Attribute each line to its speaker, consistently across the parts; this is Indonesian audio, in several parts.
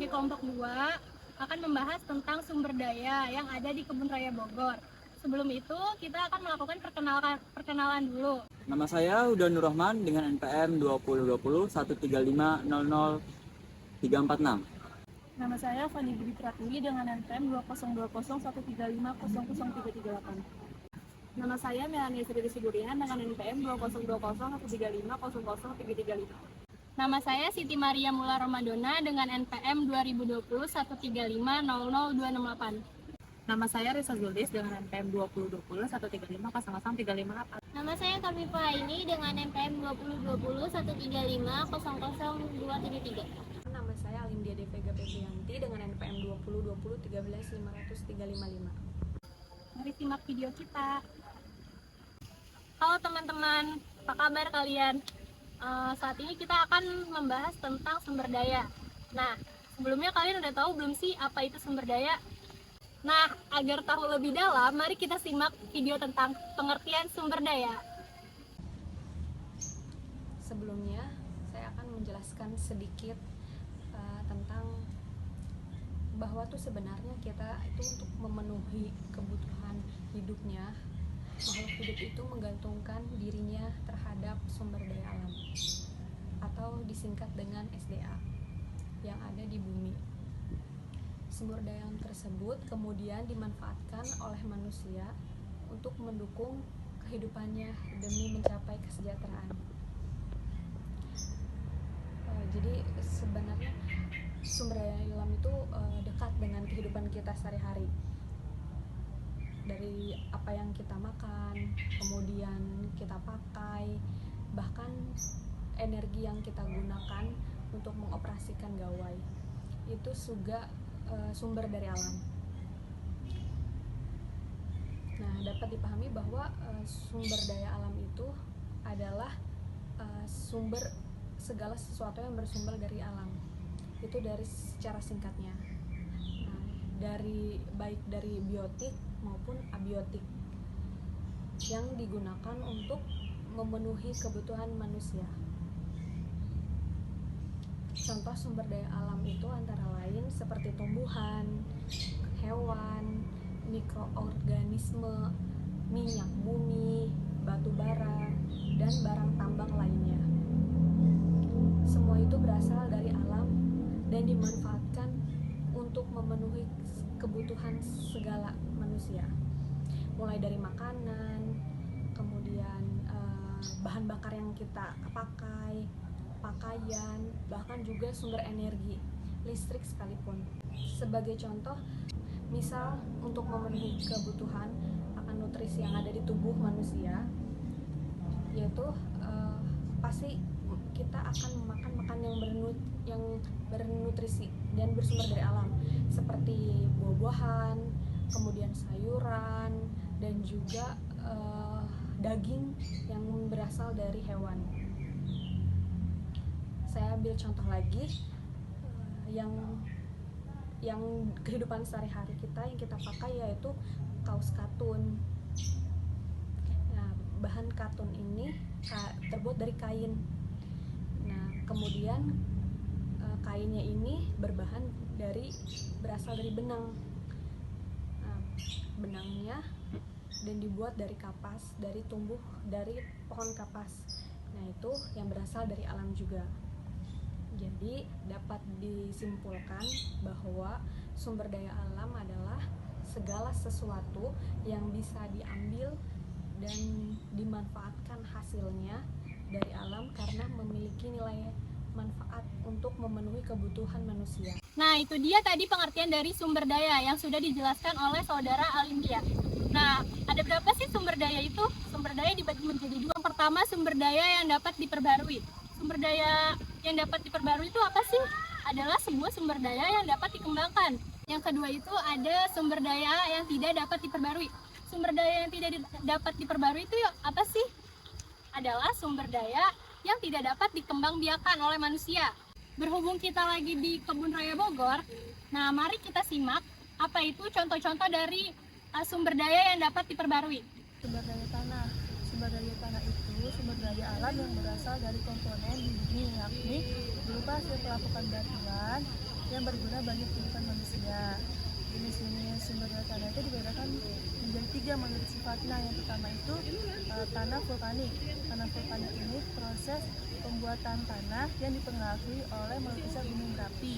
Speaker 1: di kelompok 2 akan membahas tentang sumber daya yang ada di Kebun Raya Bogor. Sebelum itu, kita akan melakukan perkenalan dulu.
Speaker 2: Nama saya Huda Nur Rahman dengan NPM 2020 13500
Speaker 1: Nama saya Fani Budi Pratwi dengan NPM 202013500338. Nama saya Melanie Sri Sidurian dengan NPM 202013500335. Nama saya Siti Maria Mula Ramadona dengan NPM 202013500268.
Speaker 3: Nama saya Risa Zulis dengan NPM 2020-135-00358.
Speaker 4: Nama saya Kafifa Aini dengan NPM 2020-135-00273.
Speaker 5: Nama saya Alindia Devega Petrianti dengan NPM 2020-13-500-355.
Speaker 1: Mari simak video kita. Halo teman-teman, apa kabar kalian? Saat ini kita akan membahas tentang sumber daya. Nah, sebelumnya kalian udah tahu belum sih apa itu sumber daya? Nah, agar tahu lebih dalam, mari kita simak video tentang pengertian sumber daya.
Speaker 5: Sebelumnya, saya akan menjelaskan sedikit tentang bahwa tuh sebenarnya kita itu untuk memenuhi kebutuhan hidupnya, makhluk hidup itu menggantungkan dirinya terhadap sumber daya alam atau disingkat dengan SDA yang ada di bumi. Sumber daya alam tersebut kemudian dimanfaatkan oleh manusia untuk mendukung kehidupannya demi mencapai kesejahteraan. Jadi sebenarnya sumber daya alam itu dekat dengan kehidupan kita sehari-hari. Dari apa yang kita makan, kemudian kita pakai, bahkan energi yang kita gunakan untuk mengoperasikan gawai, itu juga sumber dari alam. Nah, dapat dipahami bahwa sumber daya alam itu adalah sumber segala sesuatu yang bersumber dari alam. Itu dari secara singkatnya. Nah, baik dari biotik maupun abiotik yang digunakan untuk memenuhi kebutuhan manusia. Contoh sumber daya alam itu antara lain seperti tumbuhan, hewan, mikroorganisme, minyak bumi, batu bara, dan barang tambang lainnya. Semua itu berasal dari alam dan dimanfaatkan untuk memenuhi kebutuhan segala manusia, mulai dari makanan, kemudian bahan bakar yang kita pakai, pakaian, bahkan juga sumber energi, listrik sekalipun. Sebagai contoh, misal untuk memenuhi kebutuhan akan nutrisi yang ada di tubuh manusia, yaitu pasti kita akan memakan yang bernutrisi dan bersumber dari alam, seperti buah-buahan, kemudian sayuran, dan juga daging yang berasal dari hewan. Saya ambil contoh lagi yang kehidupan sehari-hari kita yang kita pakai, yaitu kaos katun. Nah, bahan katun ini terbuat dari kain. Nah, kemudian kainnya ini berasal dari benang. Nah, benangnya dan dibuat dari kapas, tumbuh dari pohon kapas. Nah, itu yang berasal dari alam juga. Jadi dapat disimpulkan bahwa sumber daya alam adalah segala sesuatu yang bisa diambil dan dimanfaatkan hasilnya dari alam karena memiliki nilai manfaat untuk memenuhi kebutuhan manusia.
Speaker 1: Nah, itu dia tadi pengertian dari sumber daya yang sudah dijelaskan oleh saudara Alindia. Nah, ada berapa sih sumber daya itu? Sumber daya dibagi menjadi dua. Yang pertama, sumber daya yang dapat diperbarui. Sumber daya yang dapat diperbarui itu apa sih? Adalah sebuah sumber daya yang dapat dikembangkan. Yang kedua itu ada sumber daya yang tidak dapat diperbarui. Sumber daya yang tidak dapat diperbarui itu apa sih? Adalah sumber daya yang tidak dapat dikembangbiakan oleh manusia. Berhubung kita lagi di Kebun Raya Bogor, nah mari kita simak apa itu contoh-contoh dari sumber daya yang dapat diperbarui.
Speaker 6: Sumber daya tanah. Sumber daya tanah itu sumber daya alam yang berasal dari komponen di bumi, yakni berupa hasil pelapukan batuan, yang berguna bagi kehidupan manusia. Jenis-jenis sumber daya tanah itu dibedakan menjadi 3 menurut sifatnya. Yang pertama itu tanah vulkanik. Tanah vulkanik ini proses pembuatan tanah yang dipengaruhi oleh meledusnya gunung berapi.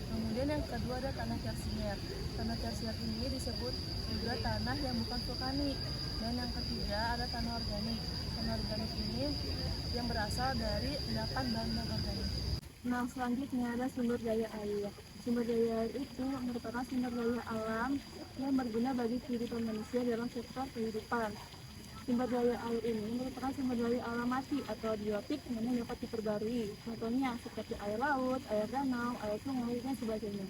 Speaker 6: Kemudian yang kedua ada tanah tersier. Tanah tersier ini disebut juga tanah yang bukan vulkanik. Dan yang ketiga ada tanah organik. Tanah organik ini yang berasal dari endapan bahan organik.
Speaker 7: Nah, selanjutnya ada sumber daya air. Sumber daya air itu merupakan sumber daya alam yang berguna bagi kehidupan manusia dalam sektor kehidupan. Sumber daya air ini merupakan sumber daya alam mati atau biotik yang dapat diperbarui. Contohnya seperti air laut, air danau, air sungai, dan sebagainya.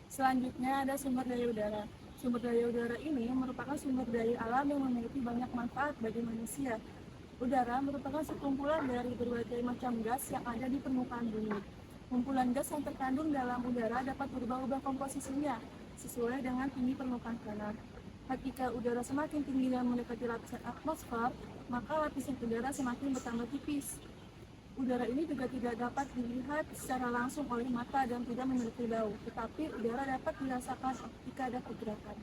Speaker 7: Selanjutnya ada sumber daya udara. Sumber daya udara ini merupakan sumber daya alam yang memiliki banyak manfaat bagi manusia. Udara merupakan sekumpulan dari berbagai macam gas yang ada di permukaan bumi. Kumpulan gas yang terkandung dalam udara dapat berubah-ubah komposisinya sesuai dengan tinggi permukaan tanah. Ketika udara semakin tinggi dan mendekati lapisan atmosfer, maka lapisan udara semakin bertambah tipis. Udara ini juga tidak dapat dilihat secara langsung oleh mata dan tidak memiliki bau, tetapi udara dapat dirasakan ketika ada pergerakan.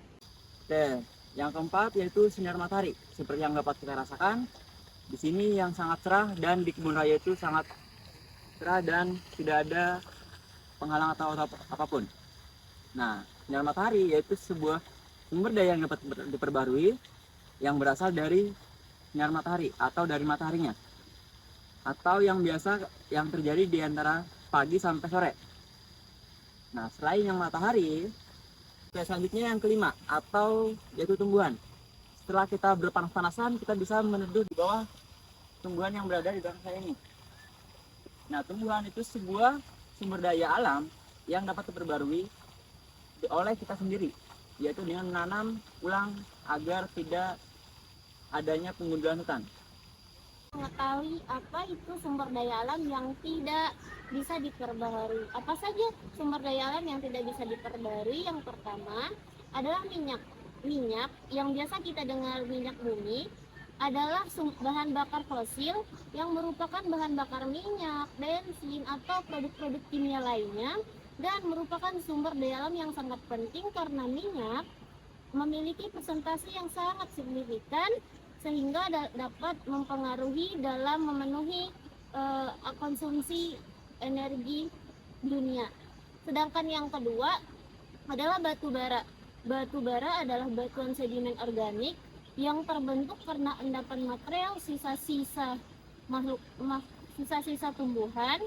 Speaker 2: Oke, yang keempat yaitu sinar matahari. Seperti yang dapat kita rasakan, di sini yang sangat cerah dan di kebun raya itu sangat cerah dan tidak ada penghalang atau apapun. Nah, sinar matahari yaitu sebuah sumber daya yang dapat diperbarui yang berasal dari sinar matahari atau dari mataharinya, atau yang biasa yang terjadi di antara pagi sampai sore. Nah, selain yang matahari, selanjutnya yang kelima atau yaitu tumbuhan. Setelah kita berpanas-panasan, kita bisa meneduh di bawah tumbuhan yang berada di belakang saya ini. Nah, tumbuhan itu sebuah sumber daya alam yang dapat diperbarui oleh kita sendiri, yaitu dengan menanam ulang agar tidak adanya penggundulan hutan.
Speaker 4: Mengetahui apa itu sumber daya alam yang tidak bisa diperbaharui. Apa saja sumber daya alam yang tidak bisa diperbaharui? Yang pertama adalah minyak. Minyak yang biasa kita dengar minyak bumi adalah bahan bakar fosil yang merupakan bahan bakar minyak, bensin, atau produk-produk kimia lainnya, dan merupakan sumber daya alam yang sangat penting karena minyak memiliki persentase yang sangat signifikan sehingga dapat mempengaruhi dalam memenuhi konsumsi energi dunia. Sedangkan yang kedua adalah batu bara. Batu bara adalah batuan sedimen organik yang terbentuk karena endapan material sisa-sisa sisa-sisa tumbuhan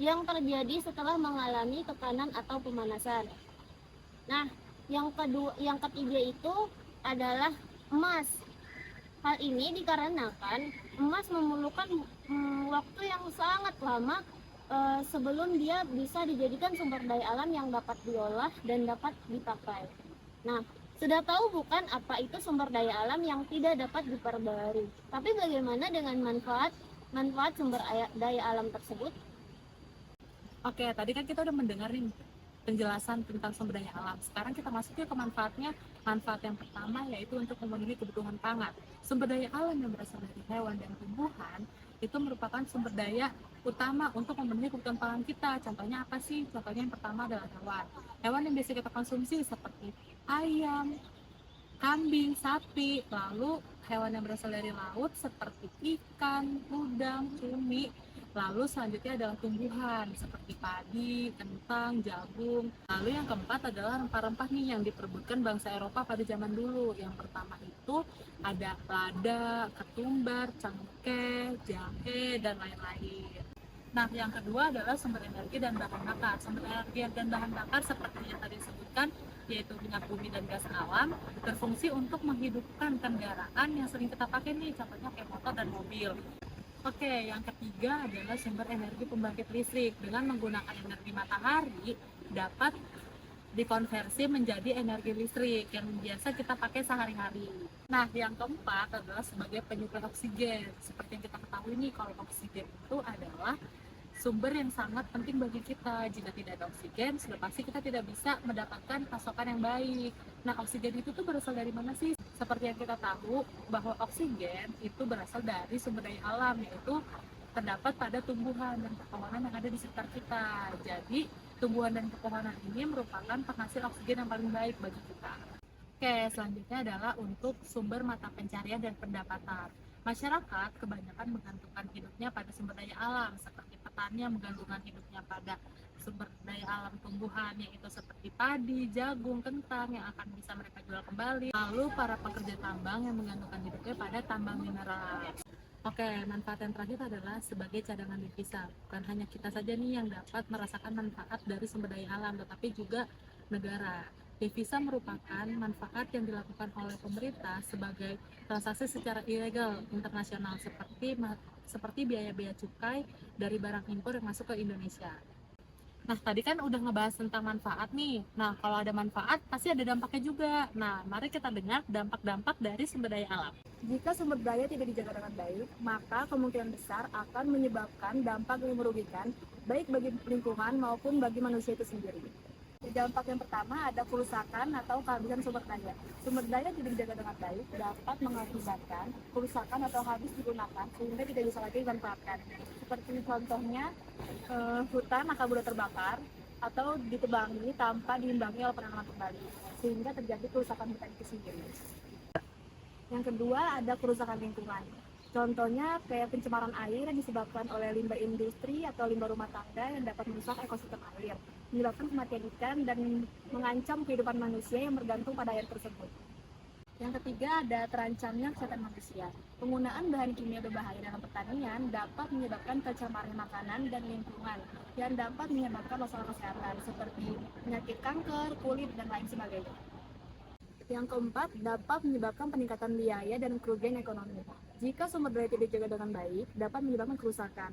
Speaker 4: yang terjadi setelah mengalami tekanan atau pemanasan. Nah, yang ketiga itu adalah emas. Hal ini dikarenakan emas memerlukan waktu yang sangat lama sebelum dia bisa dijadikan sumber daya alam yang dapat diolah dan dapat dipakai. Nah, sudah tahu bukan apa itu sumber daya alam yang tidak dapat diperbarui. Tapi bagaimana dengan manfaat sumber daya alam tersebut?
Speaker 3: Oke, tadi kan kita udah mendengar nih penjelasan tentang sumber daya alam. Sekarang kita masuk ke manfaatnya. Manfaat yang pertama yaitu untuk memenuhi kebutuhan pangan. Sumber daya alam yang berasal dari hewan dan tumbuhan itu merupakan sumber daya utama untuk memenuhi kebutuhan pangan kita. Contohnya apa sih? Contohnya yang pertama adalah hewan. Hewan yang biasa kita konsumsi seperti ayam, kambing, sapi, lalu hewan yang berasal dari laut seperti ikan, udang, cumi. Lalu selanjutnya adalah tumbuhan seperti padi, kentang, jagung. Lalu yang keempat adalah rempah-rempah nih yang diperebutkan bangsa Eropa pada zaman dulu. Yang pertama itu ada lada, ketumbar, cengkeh, jahe, dan lain-lain. Nah, yang kedua adalah sumber energi dan bahan bakar. Sumber energi dan bahan bakar seperti yang tadi disebutkan, yaitu minyak bumi dan gas alam, berfungsi untuk menghidupkan kendaraan yang sering kita pakai nih, contohnya kayak motor dan mobil. Oke, yang ketiga adalah sumber energi pembangkit listrik. Dengan menggunakan energi matahari, dapat dikonversi menjadi energi listrik yang biasa kita pakai sehari-hari. Nah, yang keempat adalah sebagai penyuplai oksigen. Seperti yang kita ketahui nih, kalau oksigen itu adalah sumber yang sangat penting bagi kita. Jika tidak ada oksigen, sudah pasti kita tidak bisa mendapatkan pasokan yang baik. Nah, oksigen itu tuh berasal dari mana sih? Seperti yang kita tahu bahwa oksigen itu berasal dari sumber daya alam, yaitu terdapat pada tumbuhan dan pepohonan yang ada di sekitar kita. Jadi, Tumbuhan dan pepohonan ini merupakan penghasil oksigen yang paling baik bagi kita. Oke, selanjutnya adalah untuk sumber mata pencarian dan pendapatan. Masyarakat kebanyakan menggantungkan hidupnya pada sumber daya alam, seperti petani yang menggantungkan hidupnya pada sumber daya alam tumbuhan, yaitu seperti padi, jagung, kentang yang akan bisa mereka jual kembali. Lalu para pekerja tambang yang menggantungkan hidupnya pada tambang mineral. Oke, manfaat yang terakhir adalah sebagai cadangan devisa. Bukan hanya kita saja nih yang dapat merasakan manfaat dari sumber daya alam, tetapi juga negara. Devisa merupakan manfaat yang dilakukan oleh pemerintah sebagai transaksi secara ilegal internasional seperti biaya-biaya cukai dari barang impor yang masuk ke Indonesia. Nah, tadi kan udah ngebahas tentang manfaat nih. Nah, kalau ada manfaat, pasti ada dampaknya juga. Nah, mari kita dengar dampak-dampak dari sumber daya alam.
Speaker 7: Jika sumber daya tidak dijaga dengan baik, maka kemungkinan besar akan menyebabkan dampak yang merugikan baik bagi lingkungan maupun bagi manusia itu sendiri. Dampak yang pertama ada kerusakan atau kehabisan sumber daya. Sumber daya tidak dijaga dengan baik dapat mengakibatkan kerusakan atau habis digunakan sehingga tidak bisa lagi dimanfaatkan. Seperti contohnya hutan akan mudah terbakar atau ditebangi tanpa diimbangi oleh penanaman kembali sehingga terjadi kerusakan hutan itu sendiri. Yang kedua ada kerusakan lingkungan. Contohnya kayak pencemaran air yang disebabkan oleh limbah industri atau limbah rumah tangga yang dapat merusak ekosistem air, menyebabkan kematian ikan dan mengancam kehidupan manusia yang bergantung pada air tersebut. Yang ketiga ada terancamnya kesehatan manusia. Penggunaan bahan kimia berbahaya dalam pertanian dapat menyebabkan pencemaran makanan dan lingkungan yang dapat menyebabkan masalah kesehatan seperti penyakit kanker, kulit, dan lain sebagainya. Yang keempat, dapat menyebabkan peningkatan biaya dan kerugian ekonomi. Jika sumber daya tidak dijaga dengan baik, dapat menyebabkan kerusakan.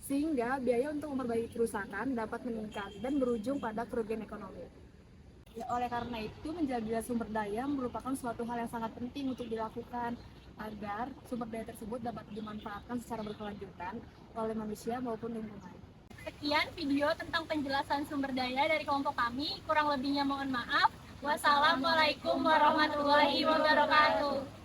Speaker 7: Sehingga biaya untuk memperbaiki kerusakan dapat meningkat dan berujung pada kerugian ekonomi. Ya, oleh karena itu, menjaga sumber daya merupakan suatu hal yang sangat penting untuk dilakukan agar sumber daya tersebut dapat dimanfaatkan secara berkelanjutan oleh manusia maupun lingkungan.
Speaker 1: Sekian video tentang penjelasan sumber daya dari kelompok kami. Kurang lebihnya mohon maaf. Wassalamualaikum warahmatullahi wabarakatuh.